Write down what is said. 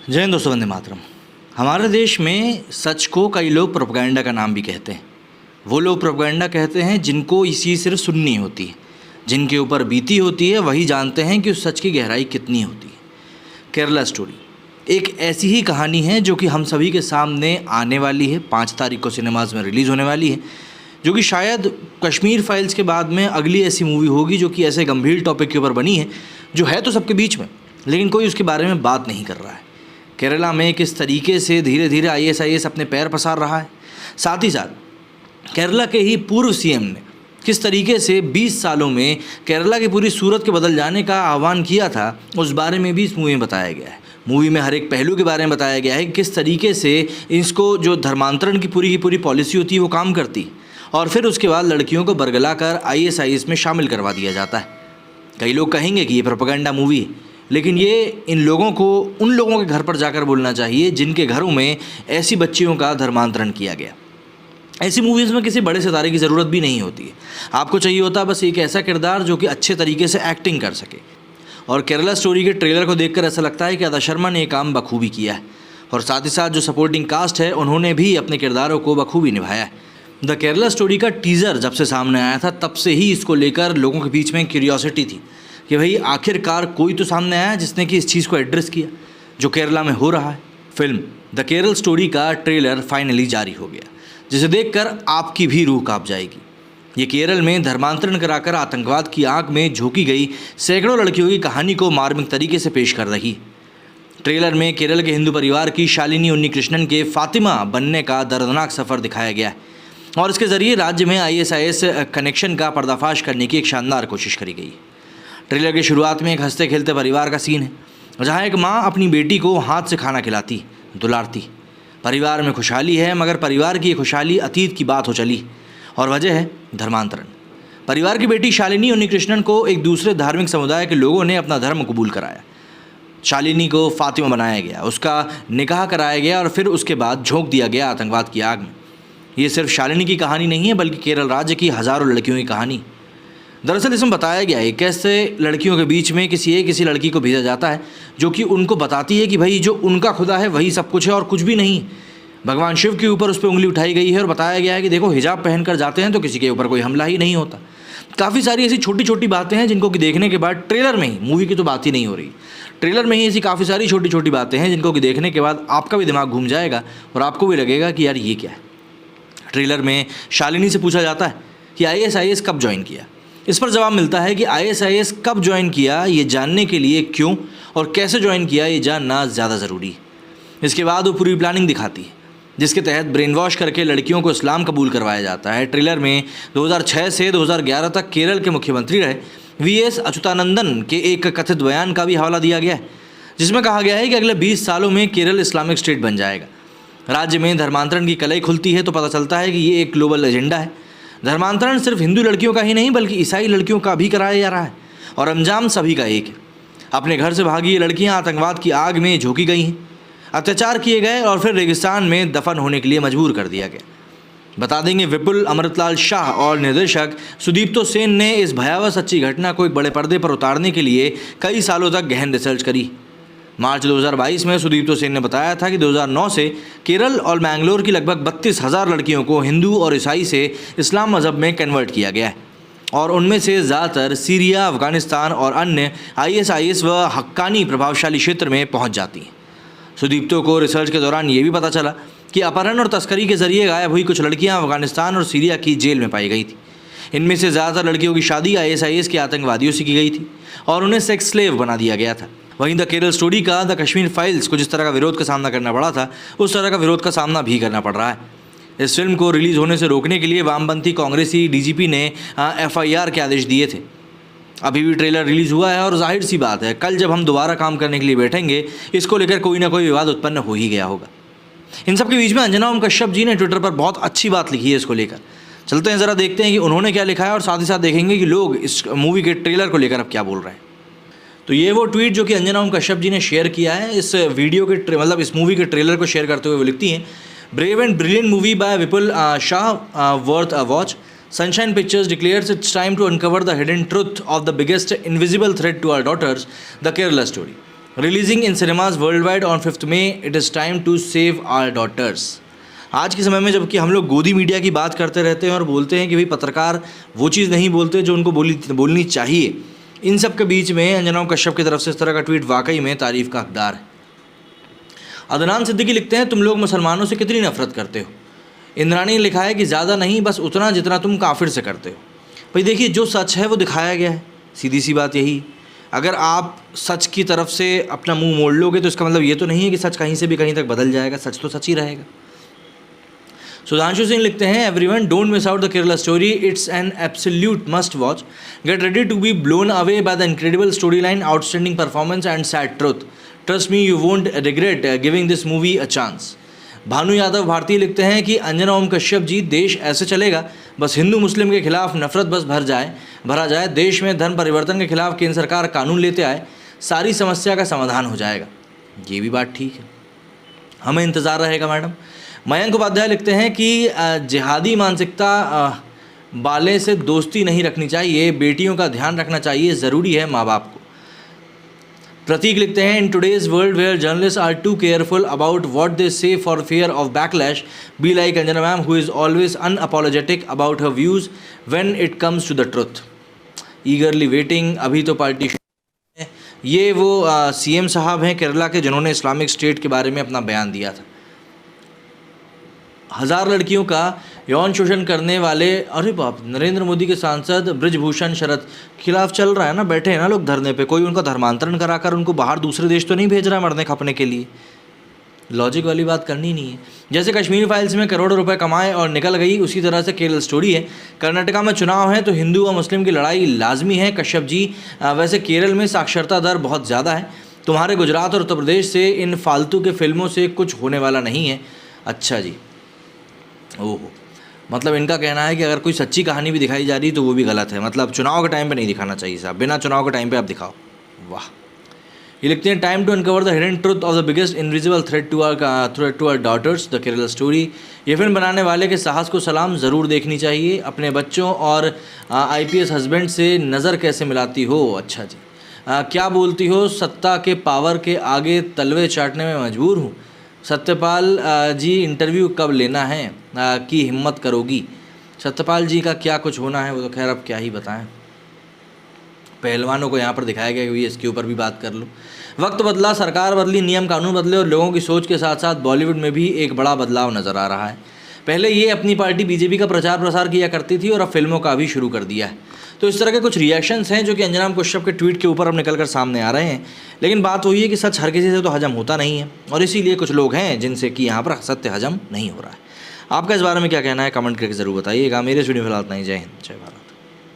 जय हिंद दोस्तों, वंदे मातरम। हमारे देश में सच को कई लोग प्रोपेगेंडा का नाम भी कहते हैं। वो लोग प्रोपेगेंडा कहते हैं जिनको इसी सिर्फ सुननी होती है, जिनके ऊपर बीती होती है वही जानते हैं कि उस सच की गहराई कितनी होती है। केरला स्टोरी एक ऐसी ही कहानी है जो कि हम सभी के सामने आने वाली है। 5 तारीख को सिनेमाज में रिलीज़ होने वाली है, जो कि शायद कश्मीर फाइल्स के बाद में अगली ऐसी मूवी होगी जो कि ऐसे गंभीर टॉपिक के ऊपर बनी है, जो है तो सबके बीच में, लेकिन कोई उसके बारे में बात नहीं कर रहा है। केरला में किस तरीके से धीरे धीरे ISIS अपने पैर पसार रहा है, साथ ही साथ केरला के ही पूर्व CM ने किस तरीके से 20 सालों में केरला की पूरी सूरत के बदल जाने का आह्वान किया था, उस बारे में भी इस मूवी में बताया गया है। मूवी में हर एक पहलू के बारे में बताया गया है, किस तरीके से इसको जो धर्मांतरण की पूरी पॉलिसी होती है वो काम करती, और फिर उसके बाद लड़कियों को बरगला कर ISIS में शामिल करवा दिया जाता है। कई लोग कहेंगे कि ये प्रोपेगेंडा मूवी है, लेकिन ये इन लोगों को उन लोगों के घर पर जाकर बोलना चाहिए जिनके घरों में ऐसी बच्चियों का धर्मांतरण किया गया। ऐसी मूवीज़ में किसी बड़े सितारे की ज़रूरत भी नहीं होती है, आपको चाहिए होता बस एक ऐसा किरदार जो कि अच्छे तरीके से एक्टिंग कर सके। और केरला स्टोरी के ट्रेलर को देखकर ऐसा लगता है कि अदा शर्मा ने ये काम बखूबी किया है, और साथ ही साथ जो सपोर्टिंग कास्ट है उन्होंने भी अपने किरदारों को बखूबी निभाया है। द केरला स्टोरी का टीज़र जब से सामने आया था तब से ही इसको लेकर लोगों के बीच में क्यूरियोसिटी थी कि भाई आखिरकार कोई तो सामने आया जिसने कि इस चीज़ को एड्रेस किया जो केरला में हो रहा है। फिल्म द केरल स्टोरी का ट्रेलर फाइनली जारी हो गया, जिसे देखकर आपकी भी रूह कांप जाएगी। ये केरल में धर्मांतरण कराकर आतंकवाद की आग में झोंकी गई सैकड़ों लड़कियों की कहानी को मार्मिक तरीके से पेश कर रही। ट्रेलर में केरल के हिंदू परिवार की शालिनी उन्नीकृष्णन के फातिमा बनने का दर्दनाक सफ़र दिखाया गया है, और इसके ज़रिए राज्य में ISIS कनेक्शन का पर्दाफाश करने की एक शानदार कोशिश करी गई। ट्रेलर की शुरुआत में एक हंसते खेलते परिवार का सीन है, जहां एक मां अपनी बेटी को हाथ से खाना खिलाती, दुलारती। परिवार में खुशहाली है, मगर परिवार की ये खुशहाली अतीत की बात हो चली, और वजह है धर्मांतरण। परिवार की बेटी शालिनी उन्नीकृष्णन को एक दूसरे धार्मिक समुदाय के लोगों ने अपना धर्म कबूल कराया। शालिनी को फातिमा बनाया गया, उसका निकाह कराया गया, और फिर उसके बाद झोंक दिया गया आतंकवाद की आग में। ये सिर्फ शालिनी की कहानी नहीं है, बल्कि केरल राज्य की हज़ारों लड़कियों की कहानी। दरअसल इसमें बताया गया है कैसे लड़कियों के बीच में किसी लड़की को भेजा जाता है जो कि उनको बताती है कि भाई जो उनका खुदा है वही सब कुछ है और कुछ भी नहीं। भगवान शिव के ऊपर उस पर उंगली उठाई गई है और बताया गया है कि देखो हिजाब पहनकर जाते हैं तो किसी के ऊपर कोई हमला ही नहीं होता। काफ़ी सारी ऐसी छोटी छोटी बातें हैं जिनको कि देखने के बाद ट्रेलर में ही, मूवी की तो बात ही नहीं हो रही, ट्रेलर में ही ऐसी काफ़ी सारी छोटी छोटी बातें हैं जिनको कि देखने के बाद आपका भी दिमाग घूम जाएगा और आपको भी लगेगा कि यार ये क्या है। ट्रेलर में शालिनी से पूछा जाता है कि ISIS कब ज्वाइन किया। इस पर जवाब मिलता है कि ISIS कब ज्वाइन किया ये जानने के लिए क्यों और कैसे ज्वाइन किया ये जानना ज़्यादा ज़रूरी है। इसके बाद वो पूरी प्लानिंग दिखाती है जिसके तहत ब्रेन वॉश करके लड़कियों को इस्लाम कबूल करवाया जाता है। ट्रेलर में 2006 से 2011 तक केरल के मुख्यमंत्री रहे VS अच्युतानंदन के एक कथित बयान का भी हवाला दिया गया है, जिसमें कहा गया है कि अगले 20 सालों में केरल इस्लामिक स्टेट बन जाएगा। राज्य में धर्मांतरण की कलई खुलती है तो पता चलता है कि ये एक ग्लोबल एजेंडा है। धर्मांतरण सिर्फ हिंदू लड़कियों का ही नहीं बल्कि ईसाई लड़कियों का भी कराया जा रहा है, और अंजाम सभी का एक है। अपने घर से भागी ये लड़कियां आतंकवाद की आग में झोंकी गई हैं, अत्याचार किए गए और फिर रेगिस्तान में दफन होने के लिए मजबूर कर दिया गया। बता देंगे विपुल अमृतलाल शाह और निर्देशक सुदीप्तो सेन ने इस भयावह सच्ची घटना को एक बड़े पर्दे पर उतारने के लिए कई सालों तक गहन रिसर्च करी। मार्च 2022 में सुदीप्तो सेन ने बताया था कि 2009 से केरल और मैंगलोर की लगभग 32,000 लड़कियों को हिंदू और ईसाई से इस्लाम मज़हब में कन्वर्ट किया गया है, और उनमें से ज़्यादातर सीरिया, अफगानिस्तान और अन्य ISIS व हक्कानी प्रभावशाली क्षेत्र में पहुंच जाती हैं। सुदीप्तो को रिसर्च के दौरान ये भी पता चला कि अपहरण और तस्करी के जरिए गायब हुई कुछ लड़कियाँ अफगानिस्तान और सीरिया की जेल में पाई गई थी। इनमें से ज़्यादातर लड़कियों की शादी ISIS के आतंकवादियों से की गई थी और उन्हें सेक्स स्लेव बना दिया गया था। वहीं द केरल स्टोरी का द कश्मीर फाइल्स को जिस तरह का विरोध का सामना करना पड़ा था, उस तरह का विरोध का सामना भी करना पड़ रहा है। इस फिल्म को रिलीज़ होने से रोकने के लिए वामपंथी कांग्रेसी DGP ने FIR के आदेश दिए थे। अभी भी ट्रेलर रिलीज़ हुआ है और जाहिर सी बात है कल जब हम दोबारा काम करने के लिए बैठेंगे इसको लेकर कोई ना कोई विवाद उत्पन्न हो ही गया होगा। इन सब के बीच में अंजना ओम कश्यप जी ने ट्विटर पर बहुत अच्छी बात लिखी है इसको लेकर। चलते हैं ज़रा देखते हैं कि उन्होंने क्या लिखा है, और साथ ही साथ देखेंगे कि लोग इस मूवी के ट्रेलर को लेकर अब क्या बोल रहे हैं। तो ये वो ट्वीट जो कि अंजना ओम कश्यप जी ने शेयर किया है इस वीडियो के मतलब इस मूवी के ट्रेलर को शेयर करते हुए वो लिखती हैं, brave and brilliant movie by Vipul Shah worth a watch. Sunshine Pictures declares it's time to uncover the hidden truth of the biggest invisible threat to our daughters, the Kerala story. Releasing in cinemas worldwide on 5 May, it is time to save our daughters. आज के समय में जबकि हम लोग गोदी media की बात करते रहते हैं और बोलते हैं कि भाई पत्रकार वो चीज़ नहीं बोलते जो उनको बोलनी चाहिए, इन सब के बीच में अंजना कश्यप की तरफ से इस तरह का ट्वीट वाकई में तारीफ़ का हकदार है। अदनान सिद्दीकी लिखते हैं, तुम लोग मुसलमानों से कितनी नफरत करते हो। इंद्राणी ने लिखा है कि ज़्यादा नहीं, बस उतना जितना तुम काफिर से करते हो। भाई देखिए, जो सच है वो दिखाया गया है, सीधी सी बात यही। अगर आप सच की तरफ से अपना मुंह मोड़ लोगे तो इसका मतलब ये तो नहीं है कि सच कहीं से भी कहीं तक बदल जाएगा, सच तो सच ही रहेगा। सुधांशु सिंह लिखते हैं, everyone don't miss out the Kerala story, it's an absolute must watch, get ready to be blown away by the incredible storyline, outstanding performance and sad truth, trust me you won't regret giving this movie a chance. Bhanu Yadav Bharti लिखते हैं कि अंजना ओम कश्यप जी, देश ऐसे चलेगा बस हिंदू मुस्लिम के खिलाफ नफरत बस भरा जाए, देश में धर्म परिवर्तन के खिलाफ केंद्र सरकार कानून लेते आए, सारी समस्या का समाधान हो जाएगा। ये भी बात ठीक है, हमें इंतज़ार रहेगा मैडम। मयंक उपाध्याय लिखते हैं कि जिहादी मानसिकता वाले से दोस्ती नहीं रखनी चाहिए, बेटियों का ध्यान रखना चाहिए, ज़रूरी है माँ बाप को। प्रतीक लिखते हैं, in today's world where journalists are too careful about what they say for fear of backlash, be like Anjana ma'am who is always unapologetic about her views when it comes to the truth, eagerly waiting. अभी तो party ये वो CM साहब हैं केरला के, जिन्होंने Islamic state के बारे में अपना बयान दिया था। 1000 लड़कियों का यौन शोषण करने वाले, अरे बाप, नरेंद्र मोदी के सांसद ब्रिजभूषण शरद खिलाफ चल रहा है ना, बैठे हैं ना लोग धरने पे, कोई उनका धर्मांतरण कराकर उनको बाहर दूसरे देश तो नहीं भेज रहा है मरने खपने के लिए। लॉजिक वाली बात करनी नहीं है। जैसे कश्मीर फाइल्स में करोड़ों रुपए कमाए और निकल गई, उसी तरह से केरल स्टोरी है। कर्नाटका में चुनाव है तो हिंदू व मुस्लिम की लड़ाई लाजमी है। कश्यप जी, वैसे केरल में साक्षरता दर बहुत ज़्यादा है, तुम्हारे गुजरात और उत्तर प्रदेश से इन फालतू के फिल्मों से कुछ होने वाला नहीं है। अच्छा जी, ओहो, मतलब इनका कहना है कि अगर कोई सच्ची कहानी भी दिखाई जा रही तो वो भी गलत है, मतलब चुनाव के टाइम पे नहीं दिखाना चाहिए साहब, बिना चुनाव के टाइम पे आप दिखाओ। वाह। ये लिखते हैं, time to uncover the hidden truth of the biggest invisible threat to our daughters, the Kerala story. ये फिल्म बनाने वाले के साहस को सलाम, ज़रूर देखनी चाहिए। अपने बच्चों और IPS हस्बैंड से नज़र कैसे मिलाती हो। अच्छा जी, क्या बोलती हो, सत्ता के पावर के आगे तलवे चाटने में मजबूर हूँ। सत्यपाल जी, इंटरव्यू कब लेना है की हिम्मत करोगी। सत्यपाल जी का क्या कुछ होना है वो तो खैर अब क्या ही बताएं, पहलवानों को यहाँ पर दिखाया गया कि इसके ऊपर भी बात कर लो। वक्त बदला, सरकार बदली, नियम कानून बदले और लोगों की सोच के साथ साथ बॉलीवुड में भी एक बड़ा बदलाव नज़र आ रहा है। पहले ये अपनी पार्टी BJP का प्रचार प्रसार किया करती थी और अब फिल्मों का भी शुरू कर दिया है। तो इस तरह के कुछ रिएक्शंस हैं जो कि अंजना कश्यप के ट्वीट के ऊपर अब निकल कर सामने आ रहे हैं। लेकिन बात वही है कि सच हर किसी से तो हजम होता नहीं है, और इसीलिए कुछ लोग हैं जिनसे कि यहाँ पर सत्य हजम नहीं हो रहा है। आपका इस बारे में क्या कहना है, कमेंट करके ज़रूर बताइएगा। मेरे वीडियो फिलहाल इतना ही। जय हिंद, जय भारत।